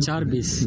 4.20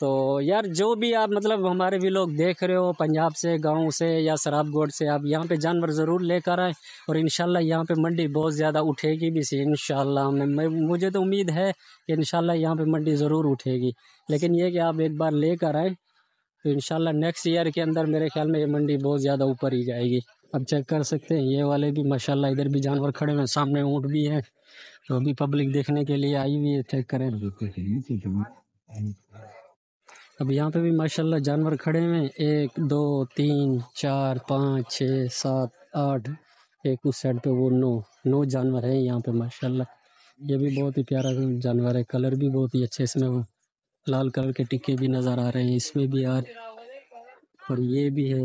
تو یار جو بھی آپ مطلب ہمارے بھی لوگ دیکھ رہے ہو پنجاب سے، گاؤں سے یا سراب گوڈ سے، آپ یہاں پہ جانور ضرور لے کر آئیں، اور انشاءاللہ یہاں پہ منڈی بہت زیادہ اٹھے گی بھی سی انشاءاللہ۔ مجھے تو امید ہے کہ انشاءاللہ یہاں پہ منڈی ضرور اٹھے گی، لیکن یہ کہ آپ ایک بار لے کر آئیں تو انشاءاللہ نیکسٹ ایئر کے اندر میرے خیال میں یہ منڈی بہت زیادہ اوپر ہی جائے گی۔ اب چیک کر سکتے ہیں یہ والے بھی ماشاءاللہ، ادھر بھی جانور کھڑے ہوئے ہیں، سامنے اونٹ بھی ہے، تو ابھی پبلک دیکھنے کے لیے آئی ہوئی ہے، چیک کریں۔ اب یہاں پہ بھی ماشاءاللہ جانور کھڑے ہوئے ہیں، 1 2 3 4 5 6 7 8، ایک اس سائڈ پہ وہ 9 جانور ہیں یہاں پہ ماشاءاللہ۔ یہ بھی بہت ہی پیارا جانور ہے، کلر بھی بہت ہی اچھے، اس میں وہ لال کلر کے ٹکے بھی نظر آ رہے ہیں اس میں بھی یار، اور یہ بھی ہے۔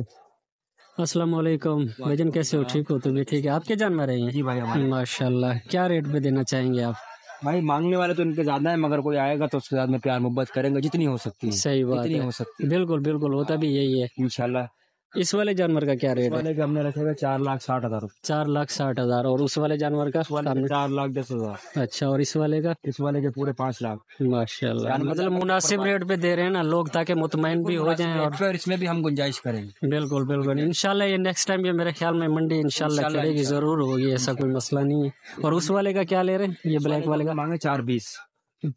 السلام علیکم بھائی جان، کیسے ہو؟ ٹھیک ہو؟ تو بھی ٹھیک ہے۔ آپ کے جانور ہیں یہ؟ جی بھائی ہمارے ماشاءاللہ، کیا ریٹ پہ دینا چاہیں گے آپ؟ بھائی مانگنے والے تو ان کے زیادہ ہیں، مگر کوئی آئے گا تو اس کے ساتھ میں پیار محبت کریں گے جتنی ہو سکتی ہے، صحیح بات جتنی ہے، ہو سکتی ہے بالکل بالکل، ہوتا بھی یہی ہے انشاءاللہ۔ اس والے جانور کا کیا اس ریٹ ہے؟ والے کے ہم نے رکھے ہوئے 4,60,000 روپے، 4,60,000، اور اس والے جانور کا؟ اس والے کے 4,10,000، اچھا، اور اس والے کا؟ اس والے کے پورے 5 لاکھ۔ ماشاءاللہ، مطلب مناسب ریٹ پہ دے رہے ہیں نا لوگ، تاکہ مطمئن بھی ہو جائیں، اور اس میں بھی ہم گنجائش کریں گے بالکل بالکل انشاءاللہ۔ یہ نیکسٹ ٹائم یہ میرے خیال میں منڈی انشاءاللہ چلے گی، ضرور ہوگی، ایسا کوئی مسئلہ نہیں ہے۔ اور اس والے کا کیا لے رہے ہیں؟ یہ بلیک والے کا مانگے 4,20,000۔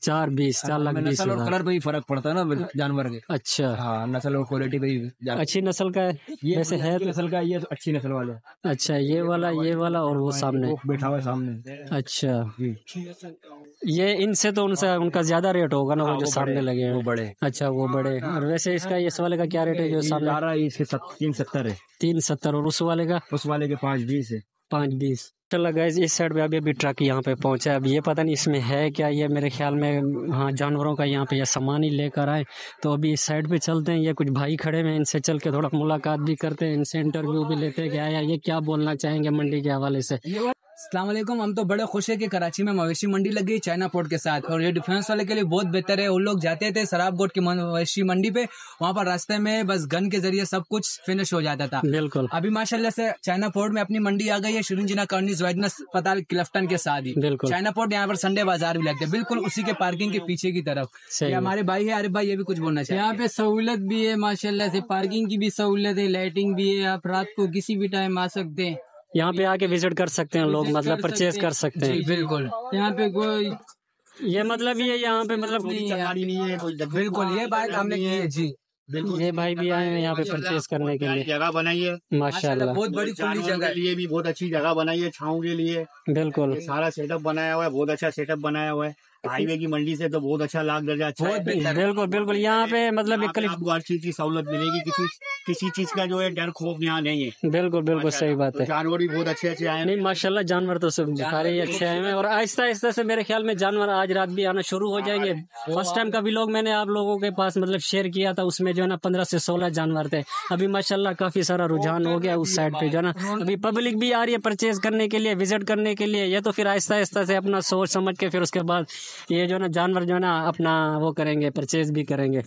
4,20,000 نسل اور کلر پہ ہی فرق پڑتا ہے نا جانور کے، اچھا، ہاں نسل اور کوالٹی پہ ہی۔ اچھی نسل کا ہے یہ ویسے ہے اچھی نسل کا، یہ اچھی نسل والے۔ اچھا، یہ والا اور وہ سامنے، وہ بیٹھا ہوا ہے سامنے۔ اچھا، جی یہ ان سے تو ان کا زیادہ ریٹ ہوگا نا، وہ جو سامنے لگے ہیں وہ بڑے۔ اچھا، وہ بڑے۔ اور ویسے اس کا اس والے کا کیا ریٹ ہے جو سامنے؟ اس کے 3,70 ہے، 3,70، اور اس والے کا؟ اس والے کے 5,20 ہے۔ 5,20۔ چلو گائز، اس سائڈ پہ ابھی ٹرک یہاں پہ پہنچا ہے، اب یہ پتہ نہیں اس میں ہے کیا، یہ میرے خیال میں ہاں جانوروں کا یہاں پہ یہ سامان ہی لے کر آئے، تو ابھی اس سائڈ پہ چلتے ہیں، یہ کچھ بھائی کھڑے ہوئے ہیں، ان سے چل کے تھوڑا ملاقات بھی کرتے ہیں، ان سے انٹرویو بھی لیتے ہیں کہ آیا یہ کیا بولنا چاہیں گے منڈی کے حوالے سے۔ السلام علیکم۔ ہم تو بڑے خوش ہیں کہ کراچی میں مویشی منڈی لگ گئی چائنا پورٹ کے ساتھ، اور یہ ڈیفینس والے کے لیے بہت بہتر ہے۔ ان لوگ جاتے تھے سراب گوٹ کی مویشی منڈی پہ، وہاں پر راستے میں بس گن کے ذریعے سب کچھ فنش ہو جاتا تھا۔ بالکل، ابھی ماشاءاللہ سے چائنا پورٹ میں اپنی منڈی آ گئی ہے، شیرین جنا کارنیز وائڈن اسپتال کلفٹن کے ساتھ ہی۔ بالکل چائنا پورٹ یہاں پر سنڈے بازار بھی لگتے ہیں، بالکل اسی کے پارکنگ کے پیچھے کی طرف۔ یہ ہمارے بھائی ہے عارف بھائی، یہ بھی کچھ بولنا چاہیے۔ یہاں پہ سہولت بھی ہے ماشاءاللہ سے، پارکنگ کی بھی سہولت ہے، لائٹنگ بھی ہے، آپ رات کو کسی بھی ٹائم آ سکتے ہیں، یہاں پہ آ کے وزٹ کر سکتے ہیں لوگ، مطلب پرچیز کر سکتے ہیں۔ بالکل یہاں پہ کوئی یہ مطلب یہ یہاں پہ مطلب بالکل یہ بات ہم نے کی ہے جی۔ یہ بھائی بھی آئے ہیں یہاں پہ پرچیز کرنے کے لیے، جگہ بنائی ہے ماشاءاللہ، بہت بڑی کھلی جگہ ہے، لیے بھی بہت اچھی جگہ بنائی ہے، چھاؤں کے لیے بالکل سارا سیٹ اپ بنایا ہوا ہے، بہت اچھا سیٹ اپ بنایا ہوا ہے۔ ہائی وے کی منڈی سے تو بہت اچھا لاکھ درجہ اچھا ہے۔ بالکل بالکل، یہاں پہ مطلب ایک آپ کو ہر چیز کی سہولت ملے گی، کسی چیز کا جو ہے ڈر خوف یہاں نہیں ہے۔ بالکل بالکل صحیح بات ہے۔ جانور بھی بہت اچھے اچھے آئے ہیں۔ نہیں ماشاءاللہ، جانور تو سب سارے ہی اچھے ہیں، اور آہستہ آہستہ سے میرے خیال میں جانور آج رات بھی آنا شروع ہو جائیں گے۔ فرسٹ ٹائم کا بھی لوگ میں نے آپ لوگوں کے پاس مطلب شیئر کیا تھا، اس میں جو ہے نا 15 سے 16 جانور تھے، ابھی ماشاءاللہ کافی سارا رجحان ہو گیا اس سائڈ پہ جو ہے نا، ابھی پبلک بھی آ رہی ہے پرچیز کرنے کے لیے، وزٹ کرنے کے لیے۔ یہ تو پھر آہستہ آہستہ سے اپنا سوچ سمجھ کے پھر اس کے بعد یہ جو ہے نا جانور جو ہے نا اپنا وہ کریں گے، پرچیز بھی کریں گے۔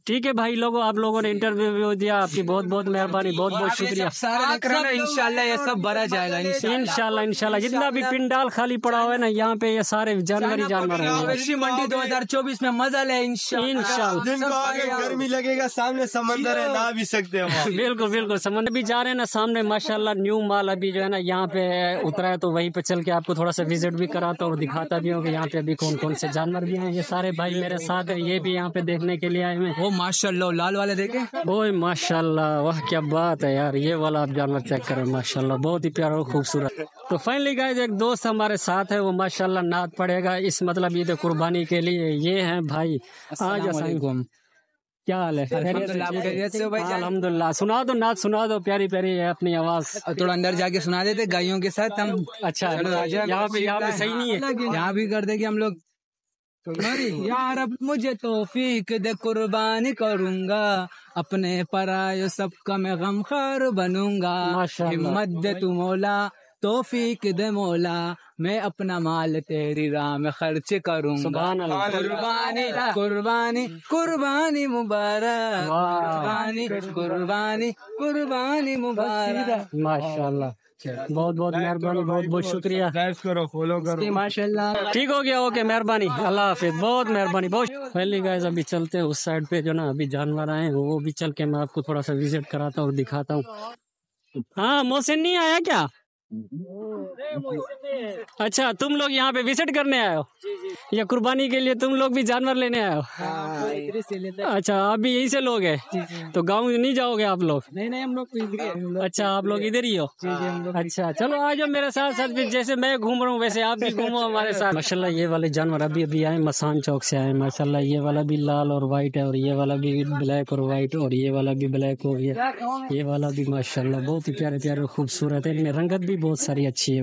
ٹھیک ہے بھائی لوگوں، آپ لوگوں نے انٹرویو دیا، آپ کی بہت بہت مہربانی، بہت بہت شکریہ۔ انشاءاللہ یہ سب بھرا جائے گا انشاءاللہ انشاءاللہ، جتنا بھی پنڈال خالی پڑا ہوا ہے نا یہاں پہ، یہ سارے جانور ہی جانور ہیں۔ مویشی منڈی 2024 میں مزہ لے انشاءاللہ۔ گرمی لگے گا، سامنے سمندر ہے، نہ بھی سکتے ہیں۔ بالکل بالکل، سمندر بھی جا رہے ہیں نا سامنے، ماشاءاللہ نیو مال ابھی جو ہے نا یہاں پہ اترا ہے، تو وہیں پہ چل کے آپ کو تھوڑا سا وزٹ بھی کراتا ہوں اور دکھاتا بھی ہوں کہ یہاں پہ ابھی کون کون سے جانور بھی ہیں۔ یہ سارے بھائی میرے ساتھ ہیں، یہ بھی یہاں پہ دیکھنے کے لیے آئے ہوئے ہیں۔ وہ ماشاءاللہ لال والے دیکھیں، اوہ ماشاءاللہ، واہ کیا بات ہے یار، یہ والا آپ جانور چیک کریں، ماشاءاللہ بہت ہی پیارا اور خوبصورت۔ تو فائنلی گائز ایک دوست ہمارے ساتھ ہے، وہ ماشاءاللہ نعت پڑھے گا اس مطلب عید قربانی کے لیے۔ یہ ہیں بھائی، السلام علیکم، کیا حال ہے؟ خیریت سے ہو بھائی جان؟ الحمدللہ، سنا دو نعت، سنا دو پیاری پیاری ہے اپنی آواز۔ تھوڑا اندر جا کے سنا دیتے گائیوں کے ساتھ ہم۔ اچھا، یہاں پہ صحیح نہیں ہے، یہاں بھی کر دیں گے ہم لوگ۔ یا رب مجھے توفیق دے، قربانی کروں گا اپنے پرائے سب کا میں غمخوار بنوں گا۔ ماشاءاللہ۔ ہمت دے تو مولا، توفیق دے مولا، میں اپنا مال تیری راہ میں خرچ کروں گا۔ سبحان اللہ۔ قربانی قربانی قربانی مبارک، قربانی قربانی قربانی مبارک۔ ماشاءاللہ بہت بہت مہربانی، بہت بہت شکریہ، کرو، فالو کرو. ماشاء اللہ. ٹھیک ہو گیا، اوکے، مہربانی، اللہ حافظ، بہت مہربانی، بہت پہلی گائز. ابھی چلتے ہیں اس سائڈ پہ جو نا ابھی جانور آئے ہیں، وہ بھی چل کے میں آپ کو تھوڑا سا وزٹ کراتا ہوں اور دکھاتا ہوں. ہاں محسن نہیں آیا کیا؟ اچھا تم لوگ یہاں پہ وزٹ کرنے آئے ہو یا قربانی کے لیے تم لوگ بھی جانور لینے آئے ہو؟ اچھا آپ بھی یہیں سے لوگ ہیں تو گاؤں نہیں جاؤ گے آپ لوگ؟ نہیں ہم لوگ اچھا آپ لوگ ادھر ہی ہو؟ اچھا چلو آ جاؤ میرے ساتھ ساتھ، بھی جیسے میں گھوم رہا ہوں ویسے آپ بھی گھومو ہمارے ساتھ. ماشاءاللہ یہ والے جانور ابھی آئے مسان چوک سے آئے ماشاءاللہ. یہ والا بھی لال اور وائٹ ہے اور یہ والا بھی بلیک اور وائٹ اور یہ والا بھی بلیک ہو گیا. یہ والا بھی ماشاءاللہ بہت ہی پیارے پیارے خوبصورت ہے. ان میں رنگت بھی بہت ساری اچھی ہے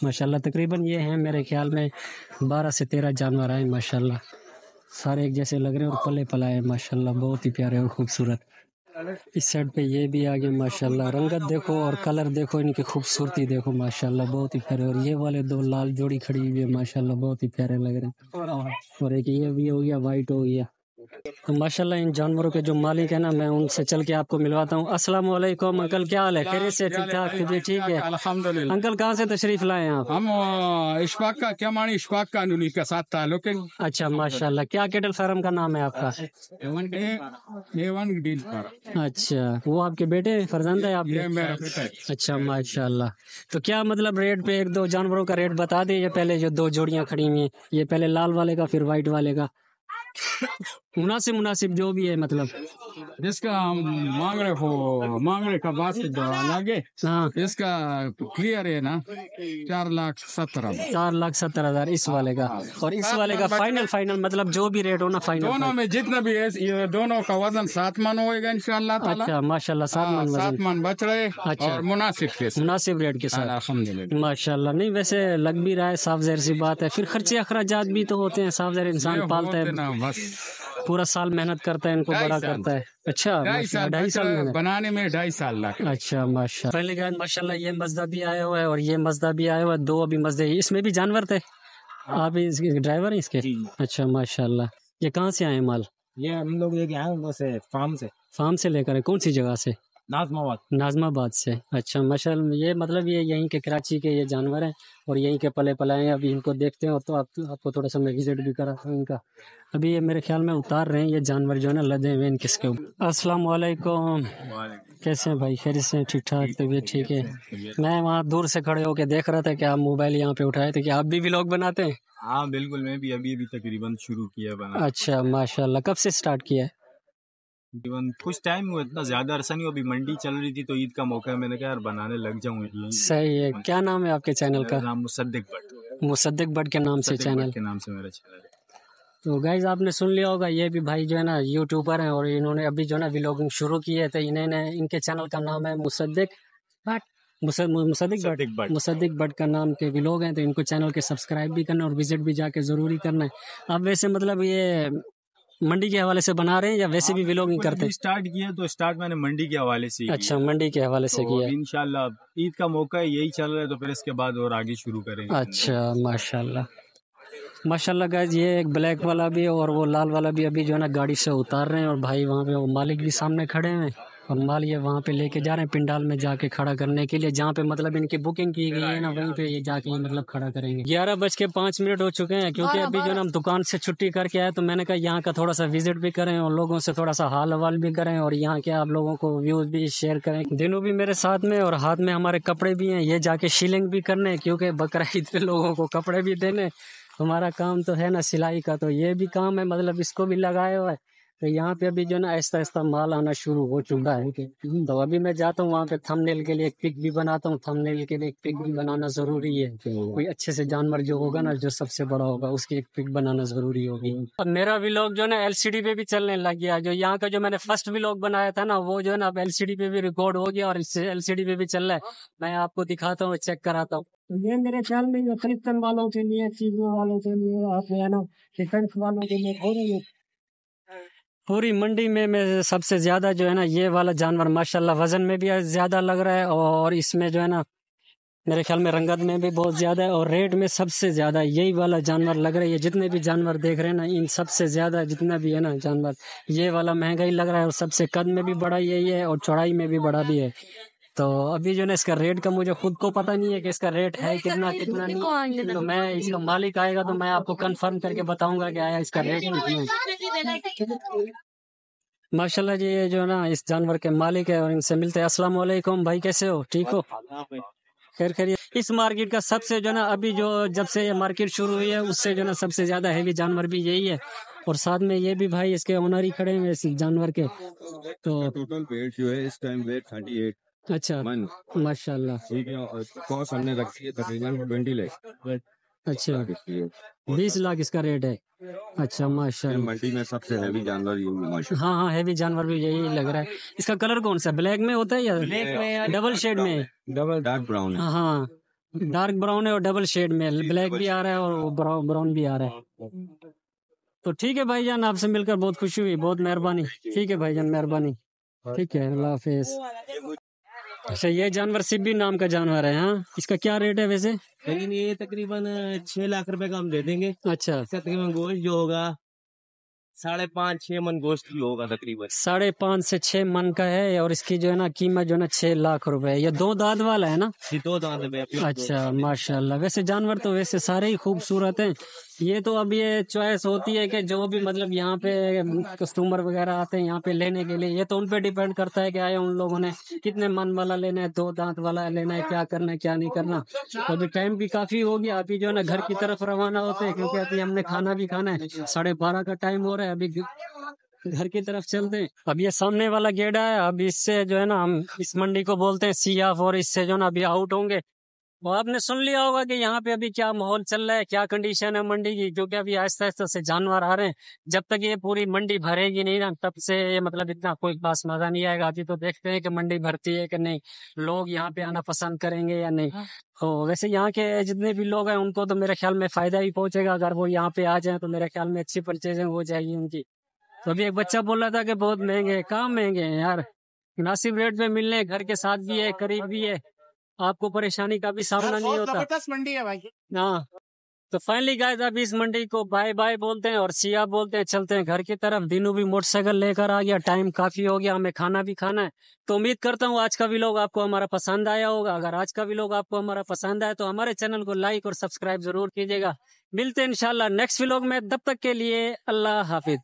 ماشاءاللہ. تقریباً یہ ہیں میرے خیال میں 12 سے 13 جانور آئے ماشاءاللہ. سارے ایک جیسے لگ رہے ہیں اور پلے پلائے ماشاءاللہ، بہت ہی پیارے اور خوبصورت. اس سائڈ پہ یہ بھی آگے ماشاءاللہ. رنگت دیکھو اور کلر دیکھو، ان کی خوبصورتی دیکھو ماشاءاللہ، بہت ہی پیارے. اور یہ والے 2 لال جوڑی کھڑی ہوئی ہے ماشاءاللہ، بہت ہی پیارے لگ رہے ہیں. اور ایک یہ بھی ہو گیا، وائٹ ہو گیا. تو ماشاءاللہ ان جانوروں کے جو مالک ہیں نا، میں ان سے چل کے آپ کو ملواتا ہوں. السلام علیکم انکل، کیا حال ہے؟ خیریت سے؟ ٹھیک ٹھاک؟ ٹھیک ہے الحمدللہ. انکل. کہاں سے تشریف لائے ہیں آپ؟ ہم اشفاق کا کیمانی اشفاق قانونی کے ساتھ تعلق ہے. اچھا ماشاءاللہ. کیا کیٹل فارم کا نام ہے آپ کا؟ A1 ڈیل پر. اچھا وہ آپ کے بیٹے فرزند ہے آپ کے؟ یہ میرا بیٹا ہے. اچھا ماشاءاللہ. تو کیا مطلب ریٹ پہ ایک دو جانوروں کا ریٹ بتا دیں. یہ پہلے جو 2 جوڑیاں کھڑی ہوئی ہیں، یہ پہلے لال والے کا پھر وائٹ والے کا، مناسب جو بھی ہے مطلب. جس کا ہم مانگ رہے کا بات لگے، ہاں اس کا کلیئر ہے نا 4,70,000. 4,70,000 اس والے کا. اور اس والے کا فائنل مطلب جو بھی ریٹ ہونا فائنل. دونوں میں جتنا بھی ہے، یہ دونوں کا وزن 7 من ہوئے گا انشاءاللہ تعالی. اچھا ماشاءاللہ. 7 من بچ رہے. اچھا. اور مناسب ریٹ کے ساتھ الحمدللہ ماشاءاللہ. نہیں ویسے لگ بھی رہا ہے، صاف ظاہر سی بات ہے. پھر خرچے اخراجات بھی تو ہوتے ہیں، صاف ظاہر انسان پالتا ہے، بس پورا سال محنت کرتا ہے، ان کو بڑا کرتا ہے. اچھا 2.5 سال محنت بنانے میں 2.5 سال لگا. اچھا ماشاء پہلے گئے ماشاءاللہ. یہ مزدہ بھی آیا ہوا ہے اور یہ مزدہ بھی آیا ہوا ہے. 2 ابھی مزدے. اس میں بھی جانور تھے؟ آپ اس کے ڈرائیور ہیں اس کے؟ اچھا ماشاءاللہ. یہ کہاں سے آئے مال؟ یہ ہم لوگ لے کے آئے ہیں فارم سے لے کر آئے. کون سی جگہ سے؟ نازم آباد سے. اچھا ماشاءاللہ. یہ مطلب یہ یہیں کے کراچی کے یہ جانور ہیں اور یہیں کے پلے پلائے ہیں. ابھی ان کو دیکھتے ہیں تو آپ کو تھوڑا سا میں وزٹ بھی کرا ہوں ان کا. ابھی یہ میرے خیال میں اتار رہے ہیں یہ جانور جو ہے نا، لدے ہوئے ان کس کے اوپر. السلام علیکم. کیسے ہیں بھائی؟ خیریت سے؟ ٹھیک ٹھاک؟ طبیعت ٹھیک ہے؟ میں وہاں دور سے کھڑے ہو کے دیکھ رہا تھا کہ آپ موبائل یہاں پہ اٹھائے تھے. کہ آپ بھی ولاگ بناتے ہیں؟ ہاں بالکل، میں بھی ابھی تقریباً شروع کیا بنا. اچھا ماشاءاللہ. کب سے سٹارٹ کیا ہے؟ تقریباً کچھ ٹائم ہوا، اتنا زیادہ عرصہ نہیں ہوا. ابھی منڈی چل رہی تھی تو عید کا موقع ہے، میں نے کہا یار بنانے لگ جاؤں. صحیح ہے. کیا نام ہے آپ کے چینل کا؟ نام مصدق بٹ کے نام سے چینل کے نام سے میرا چینل ہے. تو گائز آپ نے سن لیا ہوگا، یہ بھی بھائی جو ہے نا یوٹیوبر ہیں اور انہوں نے ابھی جو ہے نا ولاگنگ شروع کی ہے. تو ان کے چینل کا نام ہے مصدق بٹ کا نام کے ولاگ ہیں. تو ان کو چینل کے سبسکرائب بھی کرنا اور وزٹ بھی جا کے ضروری کرنا ہے. آپ ویسے مطلب یہ منڈی کے حوالے سے بنا رہے ہیں یا ویسے بھی ولاگنگ کرتے ہیں؟ اسٹارٹ کیا تو اسٹارٹ میں نے منڈی کے حوالے سے. اچھا منڈی کے حوالے سے کیا. انشاءاللہ عید کا موقع ہے، یہی چل رہا ہے تو پھر اس کے بعد اور آگے شروع کریں گے. اچھا ماشاءاللہ گائز. یہ ایک بلیک والا بھی اور وہ لال والا بھی ابھی جو ہے نا گاڑی سے اتار رہے ہیں. اور بھائی وہاں پہ وہ مالک بھی سامنے کھڑے ہیں اور مال یہ وہاں پہ لے کے جا رہے ہیں پنڈال میں جا کے کھڑا کرنے کے لیے، جہاں پہ مطلب ان کی بکنگ کی گئی ہے نا، وہیں پہ یہ جا کے مطلب کھڑا کریں گے. 11:05 ہو چکے ہیں کیونکہ ابھی جو ہے نا ہم دکان سے چھٹی کر کے آئے. تو میں نے کہا یہاں کا تھوڑا سا وزٹ بھی کریں اور لوگوں سے تھوڑا سا حال حوال بھی کریں اور یہاں کے آپ لوگوں کو ویوز بھی شیئر کریں. دنوں بھی میرے ساتھ میں اور ہاتھ میں ہمارے کپڑے بھی ہیں، یہ جا کے شیلنگ بھی کرنے کیونکہ بقرعید پہ لوگوں کو کپڑے بھی دینے. ہمارا کام تو ہے نا سلائی کا، تو یہ بھی کام ہے مطلب اس کو بھی لگایا ہوا ہے. تو یہاں پہ ابھی جو نا آہستہ آہستہ مال آنا شروع ہو چکا ہے. تو ابھی میں جاتا ہوں وہاں پہ تھم نیل کے لیے ایک پک بھی بناتا ہوں. تھم نیل کے لیے ایک پک بھی بنانا ضروری ہے. کوئی اچھے سے جانور جو ہوگا نا، جو سب سے بڑا ہوگا، اس کی ایک پک بنانا ضروری ہوگی. اب میرا ولاگ جو نا LCD پہ بھی چلنے لگ گیا. جو یہاں کا جو میں نے فرسٹ ولاگ بنایا تھا نا، وہ جو ہے نا اب LCD پہ بھی ریکارڈ ہو گیا اور LCD پہ بھی چل رہا ہے. میں آپ کو دکھاتا ہوں، چیک کراتا ہوں. یہ میرے خیال میں یہ کرپٹن والوں کے لیے، چیزوں والوں کے لیے، آپ ہے نا ڈیفینس والوں کے لیے پوری منڈی میں سب سے زیادہ جو ہے نا یہ والا جانور ماشاءاللہ وزن میں بھی زیادہ لگ رہا ہے اور اس میں جو ہے نا میرے خیال میں رنگت میں بھی بہت زیادہ ہے اور ریٹ میں سب سے زیادہ یہی والا جانور لگ رہا ہے. یہ جتنے بھی جانور دیکھ رہے ہیں نا، ان سب سے زیادہ جتنا بھی ہے نا جانور، یہ والا مہنگا ہی لگ رہا ہے. اور سب سے قد میں بھی بڑا یہی ہے اور چوڑائی میں بھی بڑا بھی ہے. تو ابھی جو ہے نا اس کا ریٹ کا مجھے خود کو پتہ نہیں ہے کہ اس کا ریٹ ہے کتنا نہیں، تو میں اس کا مالک آئے گا تو میں آپ کو کنفرم کر کے بتاؤں گا کہ آیا اس کا ریٹ کتنا ہے۔ ماشاءاللہ جی یہ جو ہے نا اس جانور کے مالک ہے اور ان سے ملتے ہیں۔ السلام علیکم بھائی، کیسے ہو؟ ٹھیک ہو؟ خیر خیریت۔ اس مارکیٹ کا سب سے جو ہے نا ابھی جو جب سے یہ مارکیٹ شروع ہوئی ہے اس سے جو ہے نا سب سے زیادہ ہیوی جانور بھی یہی ہے، اور ساتھ میں یہ بھی بھائی اس کے اونر ہی کھڑے ہیں اس جانور کے۔ تو ٹوٹل ویٹ جو ہے اس ٹائم ویٹ 38 اچھا من، ماشاء اللہ، ٹھیک ہے، اور کاسٹ ہم نے رکھی ہے تقریباً 20 لاکھ۔ اچھا 20 لاکھ اس کا ریٹ ہے۔ اچھا ماشاء اللہ، منڈی میں سب سے ہیوی جانور یہ ماشاء ہاں ہاں ہیوی جانور بھی یہی لگ رہا ہے۔ اس کا کلر کون سا، بلیک میں ہوتا ہے یا ڈبل شیڈ میں؟ ڈبل ڈارک براؤن ہے۔ ہاں ڈارک براؤن ہے اور ڈبل شیڈ میں، بلیک بھی آ رہا ہے اور براؤن بھی آ رہا ہے۔ تو ٹھیک ہے بھائی جان، آپ سے مل کر بہت خوشی ہوئی، بہت مہربانی۔ ٹھیک ہے بھائی جان، مہربانی، ٹھیک ہے، اللہ حافظ۔ اچھا یہ جانور سبی نام کا جانور ہے، ہاں اس کا کیا ریٹ ہے ویسے؟ لیکن یہ تقریباً 6 لاکھ روپے کا ہم دے دیں گے۔ اچھا تقریباً گوشت جو ہوگا 5.5-6 من گوشت بھی ہوگا تقریباً۔ 5.5 سے 6 من کا ہے، اور اس کی جو ہے نا قیمت جو ہے نا 6 لاکھ روپے ہے۔ یہ 2 دانت والا ہے نا؟ 2 دانت میں۔ اچھا ماشاء اللہ، ویسے جانور تو ویسے سارے ہی خوبصورت ہیں۔ یہ تو اب یہ چوائس ہوتی ہے کہ جو بھی مطلب یہاں پہ کسٹمر وغیرہ آتے ہیں یہاں پہ لینے کے لیے، یہ تو ان پہ ڈیپینڈ کرتا ہے کہ آئے ان لوگوں نے کتنے من والا لینا ہے، 2 دانت والا لینا ہے، کیا کرنا ہے کیا نہیں کرنا۔ ابھی ٹائم بھی کافی ہو گیا، ابھی جو ہے نا گھر کی طرف روانہ ہوتے ہیں کیونکہ ابھی ہم نے کھانا بھی کھانا ہے، 12:30 کا ٹائم ہو رہا ہے، ابھی گھر کی طرف چلتے ہیں۔ اب یہ سامنے والا گیڑا ہے، اب اس سے جو ہے نا ہم اس منڈی کو بولتے ہیں سیاف، اور اس سے جو ہے نا ابھی آؤٹ ہوں گے۔ وہ آپ نے سن لیا ہوگا کہ یہاں پہ ابھی کیا ماحول چل رہا ہے، کیا کنڈیشن ہے منڈی کی، کیونکہ ابھی آہستہ آہستہ سے جانور آ رہے ہیں۔ جب تک یہ پوری منڈی بھرے گی نہیں نا تب سے مطلب اتنا کوئی خاص مزہ نہیں آئے گا۔ ابھی تو دیکھتے ہیں کہ منڈی بھرتی ہے کہ نہیں، لوگ یہاں پہ آنا پسند کریں گے یا نہیں۔ تو ویسے یہاں کے جتنے بھی لوگ ہیں ان کو تو میرے خیال میں فائدہ ہی پہنچے گا، اگر وہ یہاں پہ آ جائیں تو میرے خیال میں اچھی پرچیزنگ ہو جائے گی ان کی۔ تو ابھی ایک بچہ بول رہا تھا کہ بہت مہنگے ہیں، کہاں مہنگے ہیں یار، مناسب ریٹ پہ ملنے، گھر کے ساتھ بھی ہے، قریب بھی ہے، آپ کو پریشانی کا بھی سامنا نہیں ہوتا۔ زبردست منڈی ہے بھائی۔ ہاں تو فائنلی گائز اب اس منڈی کو بائے بائے بولتے ہیں اور سیاہ بولتے ہیں، چلتے ہیں گھر کی طرف۔ دینو بھی موٹر سائیکل لے کر آ گیا، ٹائم کافی ہو گیا، ہمیں کھانا بھی کھانا ہے۔ تو امید کرتا ہوں آج کا ویلوگ آپ کو ہمارا پسند آیا ہوگا۔ اگر آج کا ویلوگ آپ کو ہمارا پسند آیا تو ہمارے چینل کو لائک اور سبسکرائب ضرور کیجیے گا۔ ملتے ہیں انشاءاللہ نیکسٹ ویلوگ میں، تب تک کے لیے اللہ حافظ۔